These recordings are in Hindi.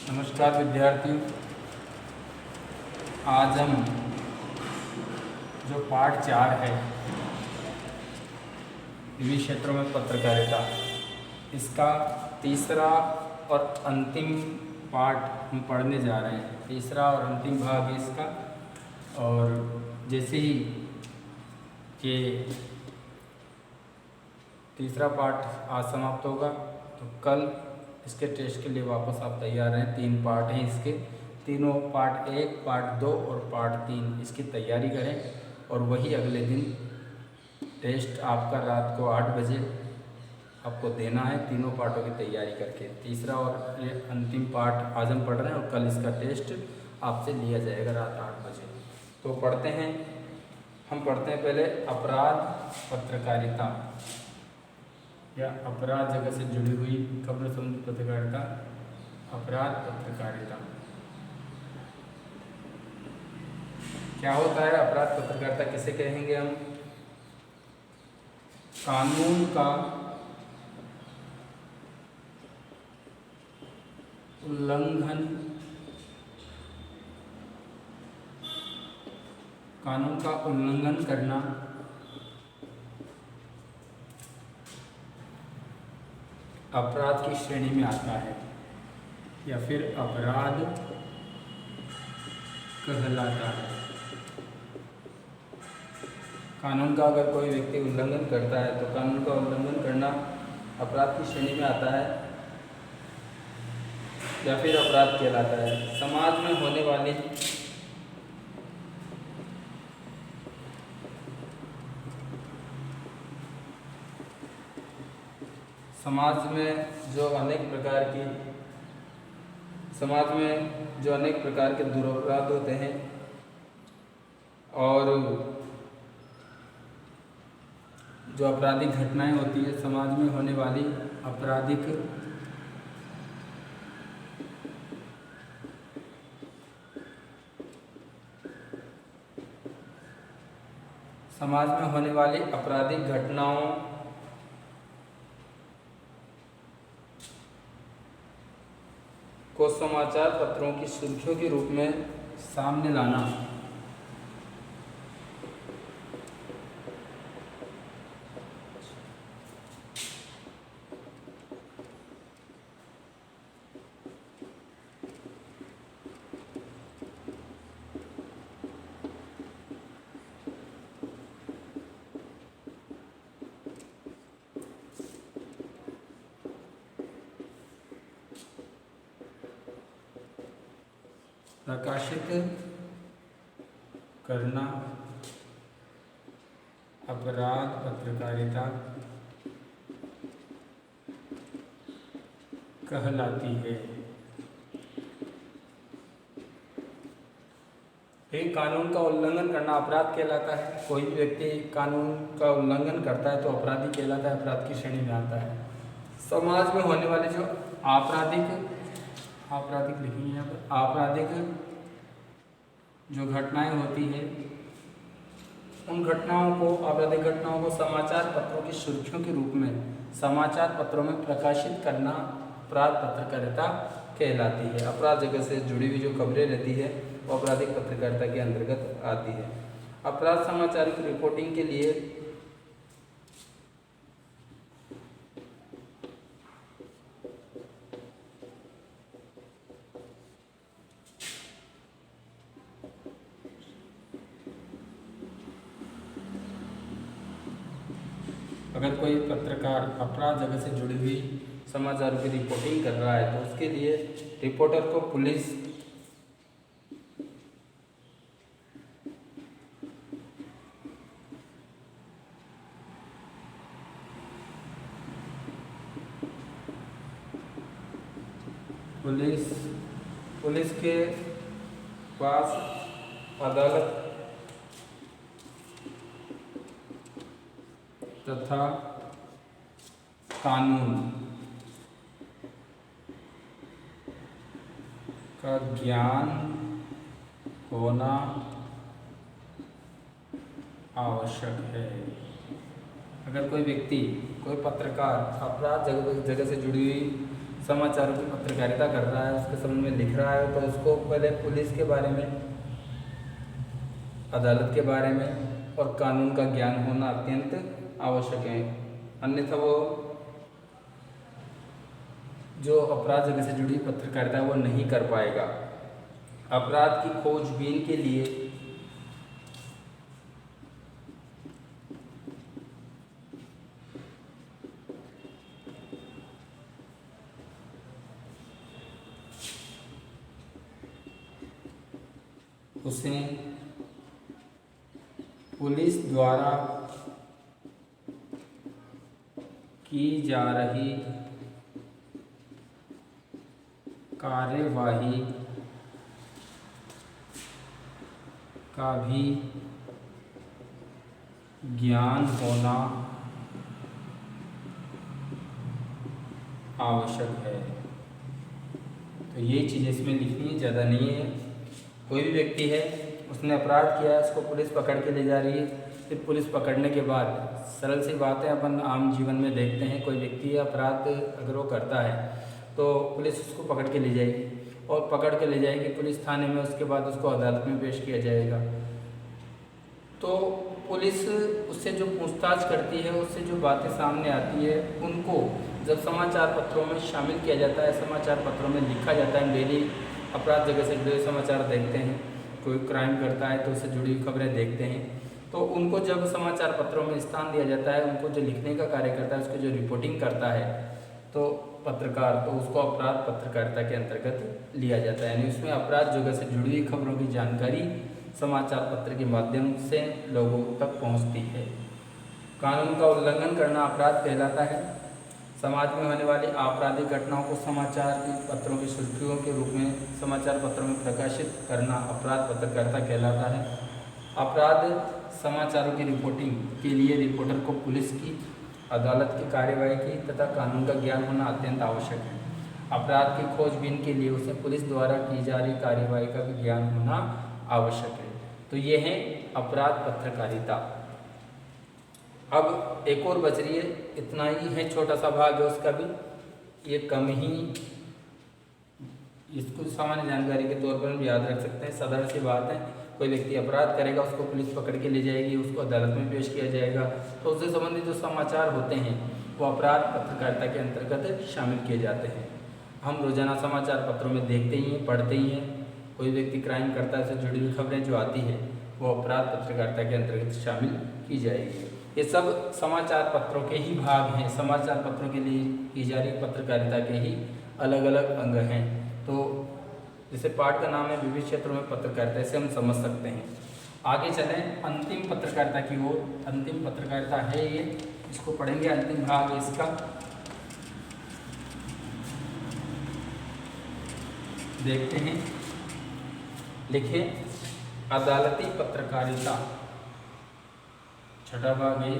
नमस्कार विद्यार्थियों। आज हम जो पाठ 4 है विभिन्न क्षेत्रों में पत्रकारिता, इसका तीसरा और अंतिम पाठ हम पढ़ने जा रहे हैं। तीसरा और अंतिम भाग है इसका। और जैसे ही ये तीसरा पाठ आज समाप्त होगा तो कल इसके टेस्ट के लिए वापस आप तैयार हैं। 3 पार्ट हैं इसके, तीनों पार्ट 1, पार्ट 2 और पार्ट 3 इसकी तैयारी करें। और वही अगले दिन टेस्ट आपका रात को 8 बजे आपको देना है, तीनों पार्टों की तैयारी करके। तीसरा और ये अंतिम पार्ट आज हम पढ़ रहे हैं और कल इसका टेस्ट आपसे लिया जाएगा रात 8 बजे। तो पढ़ते हैं। हम पढ़ते हैं पहले अपराध पत्रकारिता या अपराध जगत से जुड़ी हुई खबर संबंधी पत्रकारिता। अपराध पत्रकारिता क्या होता है? अपराध पत्रकारिता किसे कहेंगे हम? कानून का उल्लंघन, कानून का उल्लंघन करना अपराध की श्रेणी में आता है या फिर अपराध कहलाता है। कानून का अगर कोई व्यक्ति उल्लंघन करता है तो कानून का उल्लंघन करना अपराध की श्रेणी में आता है या फिर अपराध कहलाता है। समाज में होने वाली समाज में जो अनेक प्रकार के दुरापराध होते हैं और जो आपराधिक घटनाएं होती है, समाज में होने वाली आपराधिक आपराधिक घटनाओं को समाचार पत्रों की सुर्खियों के रूप में सामने लाना प्रकाशित करना अपराध पत्रकारिता कहलाती है। एक कानून का उल्लंघन करना अपराध कहलाता है। कोई भी व्यक्ति कानून का उल्लंघन करता है तो अपराधी कहलाता है, अपराध की श्रेणी में आता है। समाज में होने वाले जो आपराधिक लिखी है, आपराधिक जो घटनाएं होती है, उन आपराधिक घटनाओं को समाचार पत्रों की सुर्खियों के रूप में समाचार पत्रों में प्रकाशित करना अपराध पत्रकारिता कहलाती है। अपराध जगत से जुड़ी हुई जो खबरें रहती है वो आपराधिक पत्रकारिता के अंतर्गत आती है। अपराध समाचार की रिपोर्टिंग के लिए अगर कोई पत्रकार अपराध जगत से जुड़ी हुई समाचारों की रिपोर्टिंग कर रहा है तो उसके लिए रिपोर्टर को पुलिस के पास अदालत तथा कानून का ज्ञान होना आवश्यक है। अगर कोई व्यक्ति, कोई पत्रकार अपराध जगत से जुड़ी हुई समाचारों की पत्रकारिता कर रहा है, उसके संबंध में लिख रहा है, तो उसको पहले पुलिस के बारे में, अदालत के बारे में और कानून का ज्ञान होना अत्यंत आवश्यक है। अन्यथा वो जो अपराध जगह से जुड़ी पत्रकारिता है वो नहीं कर पाएगा। अपराध की खोजबीन के लिए उसे पुलिस द्वारा की जा रही कार्यवाही का भी ज्ञान होना आवश्यक है। तो ये चीज़ें इसमें लिखनी है, ज़्यादा नहीं है। कोई भी व्यक्ति है, उसने अपराध किया, उसको पुलिस पकड़ के ले जा रही है, फिर पुलिस पकड़ने के बाद सरल सी बात है, अपन आम जीवन में देखते हैं, कोई व्यक्ति अपराध अगर वो करता है तो पुलिस उसको पकड़ के ले जाएगी और पकड़ के ले जाएगी पुलिस थाने में, उसके बाद उसको अदालत में पेश किया जाएगा। तो पुलिस उससे जो पूछताछ करती है, उससे जो बातें सामने आती है, उनको जब समाचार पत्रों में शामिल किया जाता है, समाचार पत्रों में लिखा जाता है, डेली अपराध जगह से जुड़े समाचार देखते हैं, कोई क्राइम करता है तो उससे जुड़ी खबरें देखते हैं, तो उनको जब समाचार पत्रों में स्थान दिया जाता है, उनको जो लिखने का कार्य करता है, उसको जो रिपोर्टिंग करता है तो पत्रकार, तो उसको अपराध पत्रकारिता के अंतर्गत लिया जाता है। यानी उसमें अपराध जगह से जुड़ी हुई खबरों की जानकारी समाचार पत्र के माध्यम से लोगों तक पहुंचती है। कानून का उल्लंघन करना अपराध कहलाता है। समाज में होने वाली आपराधिक घटनाओं को समाचार पत्रों की सुर्खियों के रूप में समाचार पत्रों में प्रकाशित करना अपराध पत्रकारिता कहलाता है। अपराध समाचारों की रिपोर्टिंग के लिए रिपोर्टर को पुलिस की, अदालत की कार्यवाही की तथा कानून का ज्ञान होना अत्यंत आवश्यक है। अपराध की खोजबीन के लिए उसे पुलिस द्वारा की जा रही कार्यवाही का भी ज्ञान होना आवश्यक है। तो ये है अपराध पत्रकारिता। अब एक और बच रही है, इतना ही है, छोटा सा भाग है उसका भी, ये कम ही, इसको सामान्य जानकारी के तौर पर हम याद रख सकते हैं। साधारण सी बात है, कोई व्यक्ति अपराध करेगा, उसको पुलिस पकड़ के ले जाएगी, उसको अदालत में पेश किया जाएगा, तो उससे संबंधित जो समाचार होते हैं वो अपराध पत्रकारिता के अंतर्गत शामिल किए जाते हैं। हम रोजाना समाचार पत्रों में देखते ही हैं, पढ़ते ही हैं, कोई व्यक्ति क्राइम करता है, उससे जुड़ी हुई खबरें जो आती है वो अपराध पत्रकारिता के अंतर्गत शामिल की जाएगी। ये सब समाचार पत्रों के ही भाग हैं, समाचार पत्रों के लिए की जा रही पत्रकारिता के ही अलग अलग अंग हैं। तो जैसे पाठ का नाम है विविध क्षेत्रों में पत्रकारिता, इसे हम समझ सकते हैं। आगे चलें अंतिम पत्रकारिता की ओर। अंतिम पत्रकारिता है ये, इसको पढ़ेंगे, अंतिम भाग है इसका। देखते हैं, लिखे अदालती पत्रकारिता, छठा भाग है।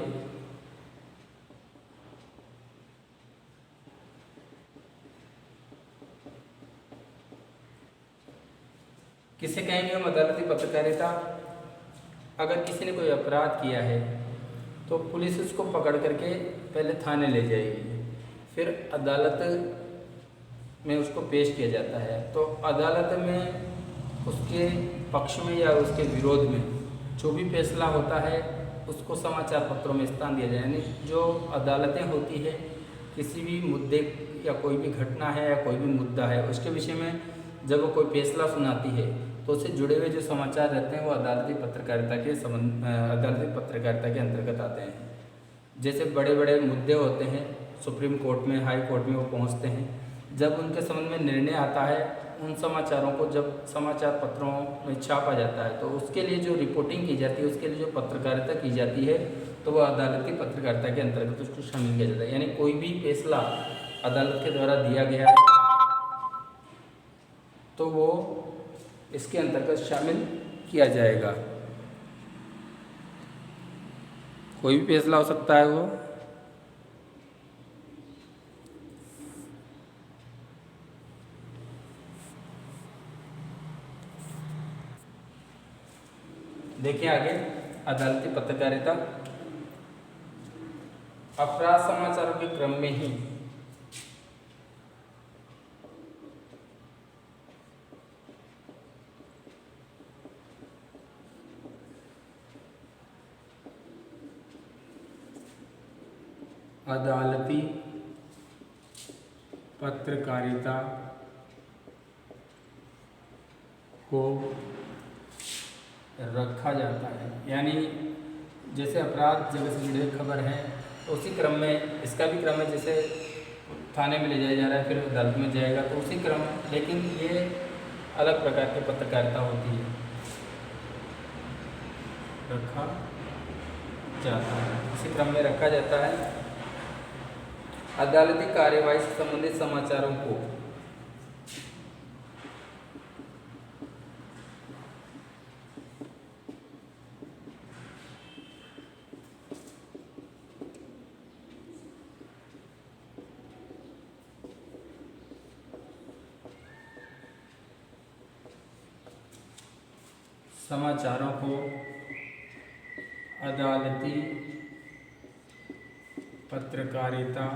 किसे कहेंगे हम अदालती पत्रकारिता? अगर किसी ने कोई अपराध किया है तो पुलिस उसको पकड़ करके पहले थाने ले जाएगी, फिर अदालत में उसको पेश किया जाता है। तो अदालत में उसके पक्ष में या उसके विरोध में जो भी फैसला होता है उसको समाचार पत्रों में स्थान दिया जाए। यानी जो अदालतें होती है, किसी भी मुद्दे या कोई भी घटना है या कोई भी मुद्दा है, उसके विषय में जब वो कोई फैसला सुनाती है तो उससे जुड़े हुए जो समाचार रहते हैं वो अदालती पत्रकारिता के अंतर्गत आते हैं। जैसे बड़े बड़े मुद्दे होते हैं, सुप्रीम कोर्ट में, हाई कोर्ट में वो पहुंचते हैं, जब उनके संबंध में निर्णय आता है, उन समाचारों को जब समाचार पत्रों में छापा जाता है तो उसके लिए जो रिपोर्टिंग की जाती है, उसके लिए जो पत्रकारिता की जाती है, तो वह अदालती पत्रकारिता के अंतर्गत उसको शामिल किया जाता है। यानी कोई भी फैसला अदालत के द्वारा दिया गया है तो वो इसके अंतर्गत शामिल किया जाएगा। कोई भी फैसला हो सकता है वो। देखिए आगे अदालती पत्रकारिता। अपराध समाचारों के क्रम में ही अदालती पत्रकारिता को रखा जाता है। यानी जैसे अपराध जगह से जुड़ी खबर है तो उसी क्रम में इसका भी क्रम है, जैसे थाने में ले जाया जा रहा है फिर अदालत में जाएगा तो उसी क्रम में, लेकिन ये अलग प्रकार की पत्रकारिता होती है, रखा जाता है, इसी क्रम में रखा जाता है। अदालती कार्यवाही से संबंधित समाचारों को अदालती पत्रकारिता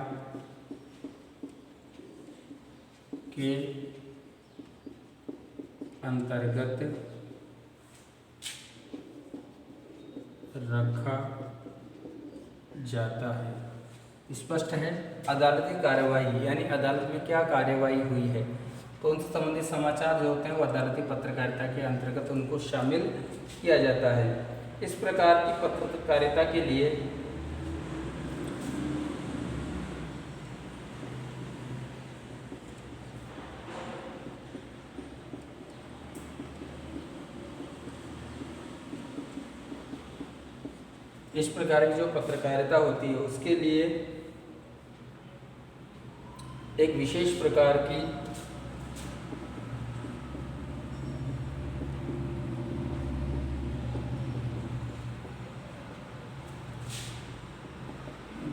के अंतर्गत रखा जाता है। स्पष्ट है। अदालती कार्यवाही यानी अदालत में क्या कार्यवाही हुई है तो उनसे संबंधित समाचार जो होते हैं वो अदालती पत्रकारिता के अंतर्गत उनको शामिल किया जाता है। इस प्रकार की पत्रकारिता के लिए इस प्रकार की जो पत्रकारिता होती है उसके लिए एक विशेष प्रकार की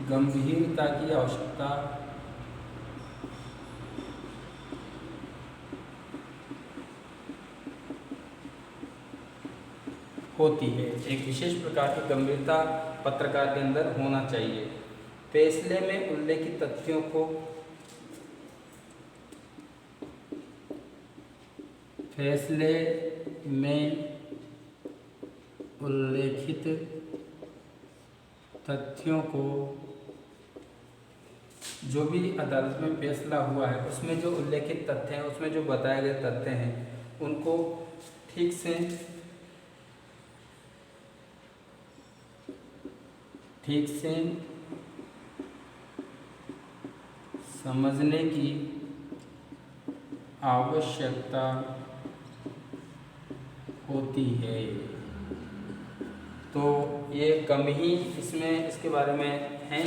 गंभीरता की आवश्यकता होती है। एक विशेष प्रकार की गंभीरता पत्रकार के अंदर होना चाहिए। फैसले में उल्लेखित तथ्यों को जो भी अदालत में फैसला हुआ है उसमें जो उल्लेखित तथ्य हैं, उसमें जो बताए गए तथ्य हैं उनको ठीक से समझने की आवश्यकता होती है। तो ये कम ही इसमें इसके बारे में है,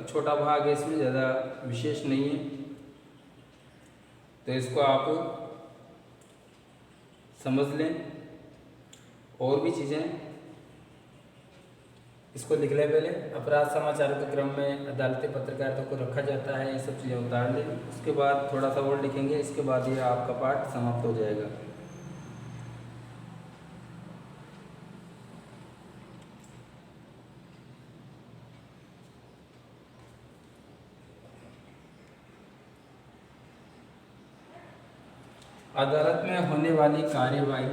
छोटा भाग है, इसमें ज़्यादा विशेष नहीं है, तो इसको आप समझ लें। और भी चीज़ें इसको लिख लें। पहले अपराध समाचारों के क्रम में अदालती पत्रकारिता को रखा जाता है, ये सब चीज़ें उतार लें। उसके बाद थोड़ा सा और लिखेंगे, इसके बाद ये आपका पाठ समाप्त हो जाएगा। अदालत में होने वाली कार्यवाही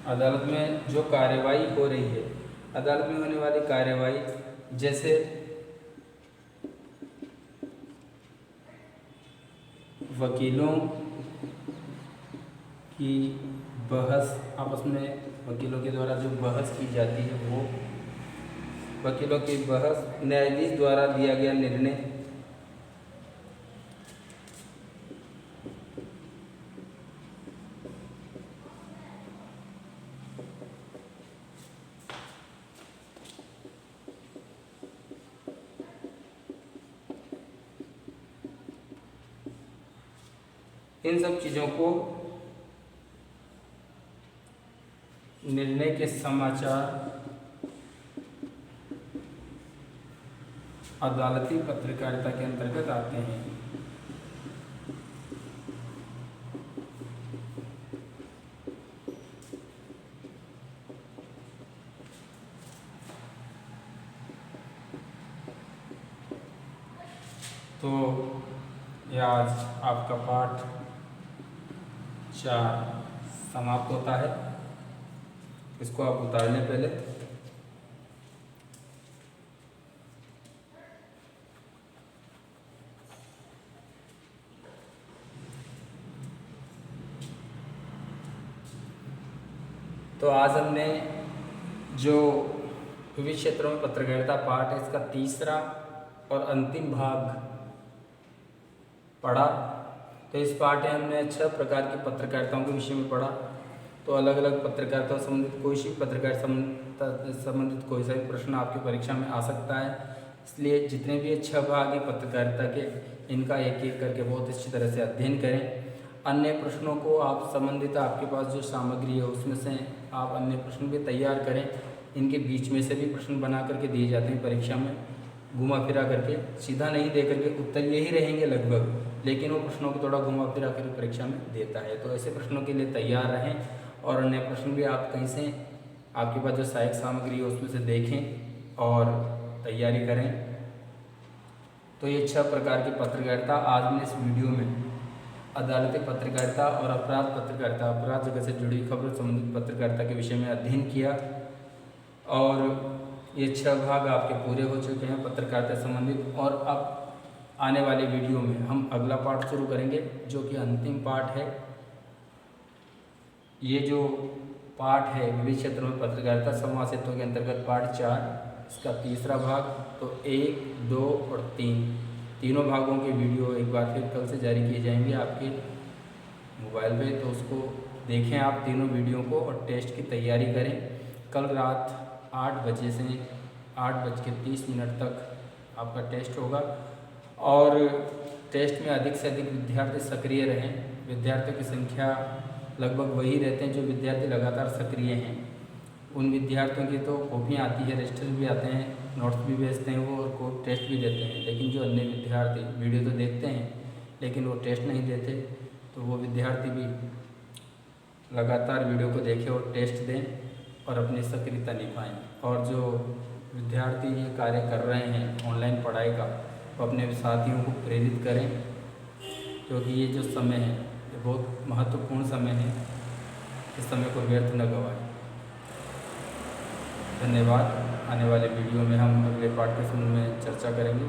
अदालत में जो कार्यवाही हो रही है, अदालत में होने वाली कार्यवाही जैसे वकीलों की बहस, आपस में वकीलों के द्वारा जो बहस की जाती है वो वकीलों की बहस, न्यायाधीश द्वारा दिया गया निर्णय, इन सब चीज़ों को निर्णय के समाचार अदालती पत्रकारिता के अंतर्गत आते हैं। तो ये आज आपका पाठ 4 समाप्त होता है। इसको आप उतार लें पहले। तो आज हमने जो विविध क्षेत्रों में पत्रकारिता पाठ है इसका तीसरा और अंतिम भाग पढ़ा। तो इस पाठ में हमने 6 प्रकार की पत्रकारिताओं के विषय में पढ़ा। तो अलग अलग पत्रकारिता संबंधित कोई सी पत्रकारिता संबंधित कोई सा भी प्रश्न आपकी परीक्षा में आ सकता है, इसलिए जितने भी 6 भाग है पत्रकारिता के, इनका एक एक करके बहुत अच्छी तरह से अध्ययन करें। अन्य प्रश्नों को आप संबंधित आपके पास जो सामग्री है उसमें से आप अन्य प्रश्न भी तैयार करें। इनके बीच में से भी प्रश्न बना करके दिए जाते हैं परीक्षा में, घुमा फिरा करके, सीधा नहीं दे करके उत्तर यही रहेंगे लगभग, लेकिन वो प्रश्नों को थोड़ा घुमा फिरा करके परीक्षा में देता है। तो ऐसे प्रश्नों के लिए तैयार रहें और अन्य प्रश्न भी आप कहीं से आपके पास जो सहायक सामग्री है उसमें से देखें और तैयारी करें। तो ये 6 प्रकार की पत्रकारिता आज मैंने इस वीडियो में अदालती पत्रकारिता और अपराध पत्रकारिता, अपराध जगत से जुड़ी खबर संबंधित पत्रकारिता के विषय में अध्ययन किया और ये 6 भाग आपके पूरे हो चुके हैं पत्रकारिता संबंधित। और अब आने वाले वीडियो में हम अगला पाठ शुरू करेंगे जो कि अंतिम पाठ है। ये जो पाठ है विविध क्षेत्रों में पत्रकारिता संवाद सेतु के अंतर्गत पाठ 4, इसका तीसरा भाग। तो 1, 2 और 3 तीनों भागों के वीडियो एक बार फिर कल से जारी किए जाएंगे आपके मोबाइल पे। तो उसको देखें आप तीनों वीडियो को और टेस्ट की तैयारी करें। कल रात 8 बजे से 8:30 तक आपका टेस्ट होगा और टेस्ट में अधिक से अधिक विद्यार्थी सक्रिय रहें। विद्यार्थियों की संख्या लगभग वही रहते हैं जो विद्यार्थी लगातार सक्रिय हैं। उन विद्यार्थियों की तो कॉपियाँ आती है, रजिस्टर भी आते हैं, नोट्स भी भेजते हैं वो और टेस्ट भी देते हैं। लेकिन जो अन्य विद्यार्थी वीडियो तो देखते हैं लेकिन वो टेस्ट नहीं देते, तो वो विद्यार्थी भी लगातार वीडियो को देखें और टेस्ट दें और अपनी सक्रियता निभाएं। और जो विद्यार्थी ये कार्य कर रहे हैं ऑनलाइन पढ़ाई का, वो अपने साथियों को प्रेरित करें, क्योंकि ये जो समय है ये बहुत महत्वपूर्ण समय है। इस समय को व्यर्थ न गंवाएं। धन्यवाद। आने वाले वीडियो में हम अगले पाठ के संबंध में चर्चा करेंगे।